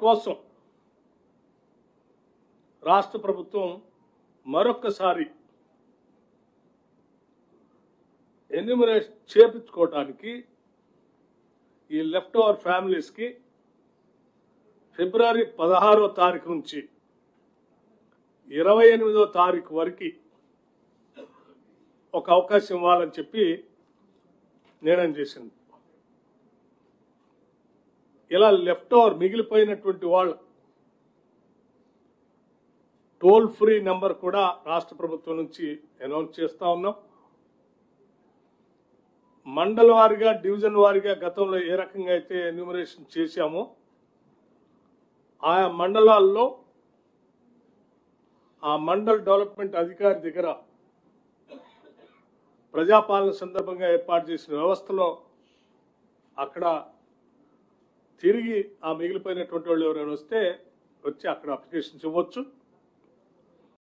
కోసం రాష్ట్ర ప్రభుత్వం మరొక్కసారి ఎన్యూమరేషన్ చేపించుకోవడానికి ఈ లెఫ్ట్ ఓవర్ ఫ్యామిలీస్కి ఫిబ్రవరి 16వ తారీఖు నుంచి 28వ తారీఖు వరకు ఒక అవకాశం ఇవ్వాలని చెప్పి నిర్ణయం చేసింది. ఇలా లెఫ్ట్ ఓవర్ మిగిలిపోయినటువంటి వాళ్ళు టోల్ ఫ్రీ నెంబర్ కూడా రాష్ట్ర ప్రభుత్వం నుంచి అనౌన్స్ చేస్తా ఉన్నాం. మండల వారీగా డివిజన్ వారీగా గతంలో ఏ రకంగా అయితే ఎన్యూమరేషన్ చేశామో ఆయా మండలాల్లో ఆ మండల్ డెవలప్మెంట్ అధికారి దగ్గర ప్రజాపాలన సందర్భంగా ఏర్పాటు చేసిన వ్యవస్థలో అక్కడ తిరిగి ఆ మిగిలిపోయినటువంటి వాళ్ళు ఎవరైనా వస్తే వచ్చి అక్కడ అప్లికేషన్స్ ఇవ్వచ్చు.